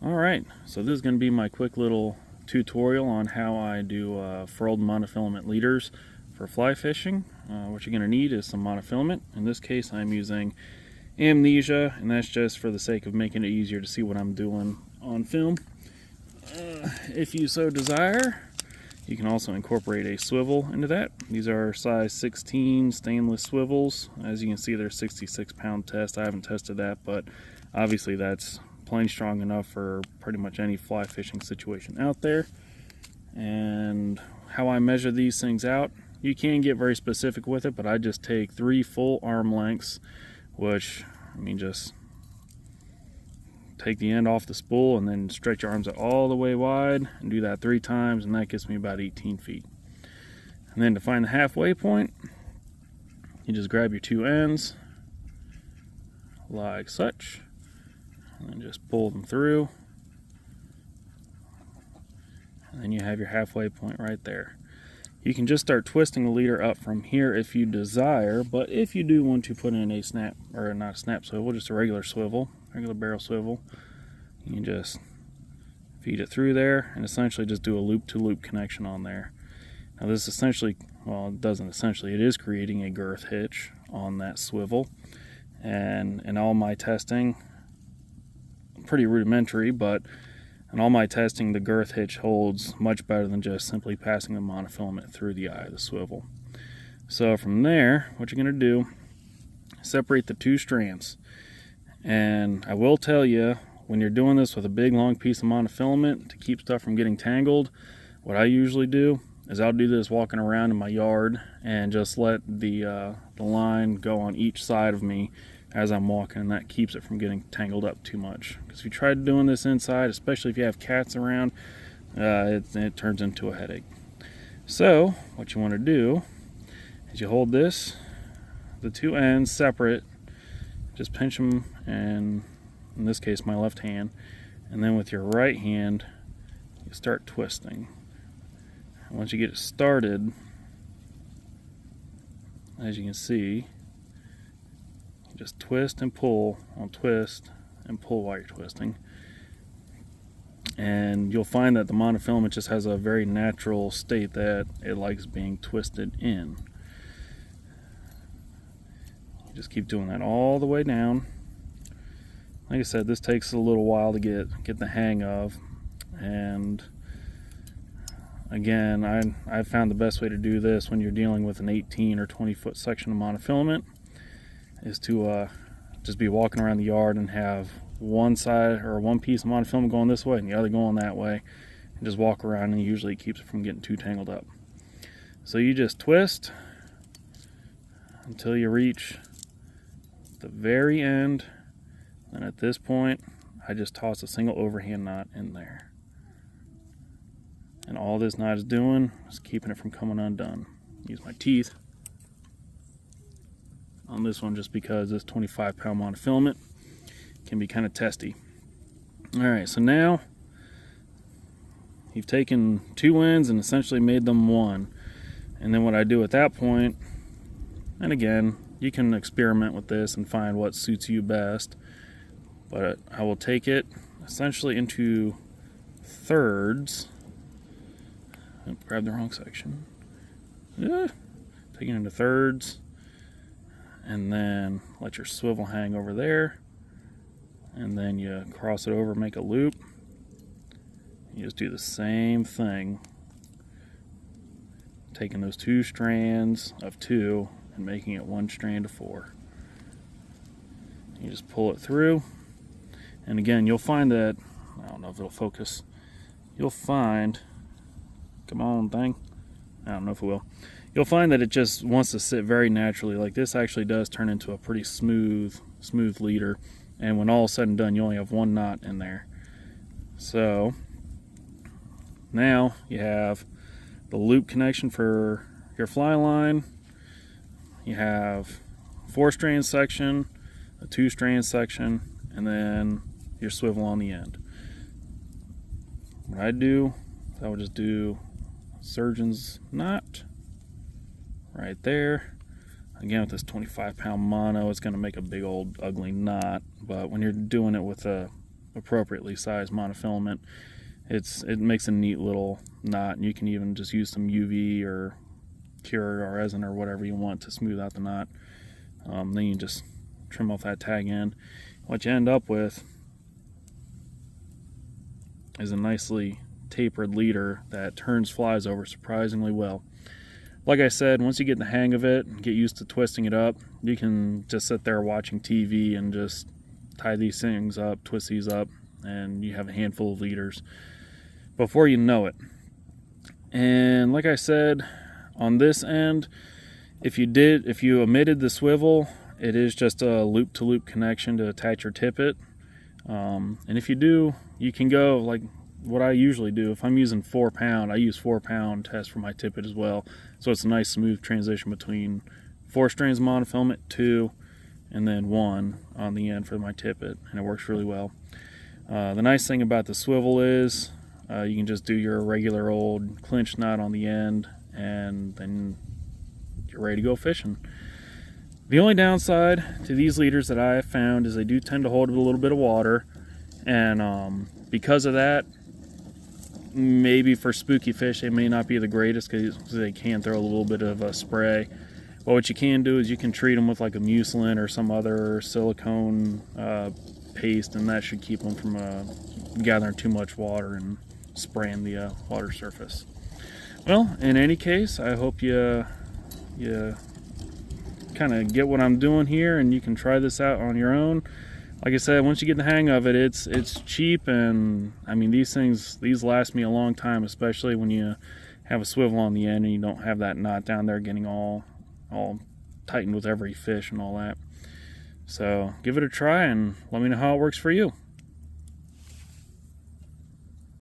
Alright, so this is going to be my quick little tutorial on how I do furled monofilament leaders for fly fishing. What you're going to need is some monofilament. In this case I'm using Amnesia, and that's just for the sake of making it easier to see what I'm doing on film. If you so desire, you can also incorporate a swivel into that. These are size 16 stainless swivels. As you can see, they're 66-pound test. I haven't tested that, but obviously that's plenty strong enough for pretty much any fly fishing situation out there. And how I measure these things out, you can get very specific with it, but I just take 3 full arm lengths, which I mean just take the end off the spool and then stretch your arms out all the way wide and do that 3 times, and that gets me about 18 feet. And then to find the halfway point, you just grab your 2 ends like such and then just pull them through, and then you have your halfway point right there. You can just start twisting the leader up from here if you desire, but if you do want to put in a snap, or not a snap swivel, just a regular swivel, regular barrel swivel, you can just feed it through there and essentially just do a loop-to-loop connection on there. Now this essentially, well, it doesn't essentially, it is creating a girth hitch on that swivel. And in all my testing, pretty rudimentary, but in all my testing, the girth hitch holds much better than just simply passing the monofilament through the eye of the swivel. So from there, what you're going to do, separate the 2 strands. And I will tell you, when you're doing this with a big long piece of monofilament, to keep stuff from getting tangled, what I usually do is I'll do this walking around in my yard and just let the line go on each side of me as I'm walking, and that keeps it from getting tangled up too much. Because if you try doing this inside, especially if you have cats around, it turns into a headache. So what you want to do is you hold this, the 2 ends separate, just pinch them, and in this case my left hand, and then with your right hand you start twisting. And once you get it started, as you can see, just twist and pull on twist and pull while you're twisting, and you'll find that the monofilament just has a very natural state that it likes being twisted in. You just keep doing that all the way down. Like I said, this takes a little while to get the hang of, and again, I found the best way to do this when you're dealing with an 18 or 20 foot section of monofilament is to just be walking around the yard and have one side or one piece of monofilament going this way and the other going that way, and just walk around, and usually it keeps it from getting too tangled up. So you just twist until you reach the very end, and at this point I just toss a single overhand knot in there, and all this knot is doing is keeping it from coming undone. Use my teeth on this one just because this 25-pound monofilament can be kind of testy. Alright, so now you've taken 2 ends and essentially made them one. And then what I do at that point, and again, you can experiment with this and find what suits you best, but I will take it essentially into thirds. Grab the wrong section. Take it into thirds, and then let your swivel hang over there, and then you cross it over, make a loop. You just do the same thing, taking those 2 strands of 2 and making it 1 strand of 4. You just pull it through, and again, you'll find that, I don't know if it'll focus, you'll find, come on thing, I don't know if it will. You'll find that it just wants to sit very naturally. Like this actually does turn into a pretty smooth leader, and when all is said and done, you only have 1 knot in there. So now you have the loop connection for your fly line. You have 4 strand section, a 2 strand section, and then your swivel on the end. What I do is I would just do surgeon's knot right there. Again, with this 25-pound mono, it's going to make a big old ugly knot, but when you're doing it with a appropriately sized monofilament. It makes a neat little knot, and you can even just use some UV or cure or resin or whatever you want to smooth out the knot. Then you just trim off that tag end. What you end up with is a nicely tapered leader that turns flies over surprisingly well. Like I said, once you get the hang of it and get used to twisting it up, you can just sit there watching TV and just tie these things up, twist these up, and you have a handful of leaders before you know it. And like I said, on this end, if you omitted the swivel, it is just a loop-to-loop connection to attach your tippet. And if you do, you can go like what I usually do. If I'm using 4-pound, I use 4-pound test for my tippet as well. So it's a nice smooth transition between 4 strands of monofilament, 2, and then 1 on the end for my tippet, and it works really well. The nice thing about the swivel is you can just do your regular old clinch knot on the end, and then you're ready to go fishing. The only downside to these leaders that I have found is they do tend to hold a little bit of water, and because of that, maybe for spooky fish they may not be the greatest because they can throw a little bit of a spray. But what you can do is you can treat them with like a mucilin or some other silicone paste, and that should keep them from gathering too much water and spraying the water surface. Well, in any case, I hope you kind of get what I'm doing here, and you can try this out on your own. Like I said, once you get the hang of it, it's cheap, and I mean these last me a long time, especially when you have a swivel on the end and you don't have that knot down there getting all tightened with every fish and all that. So give it a try and let me know how it works for you.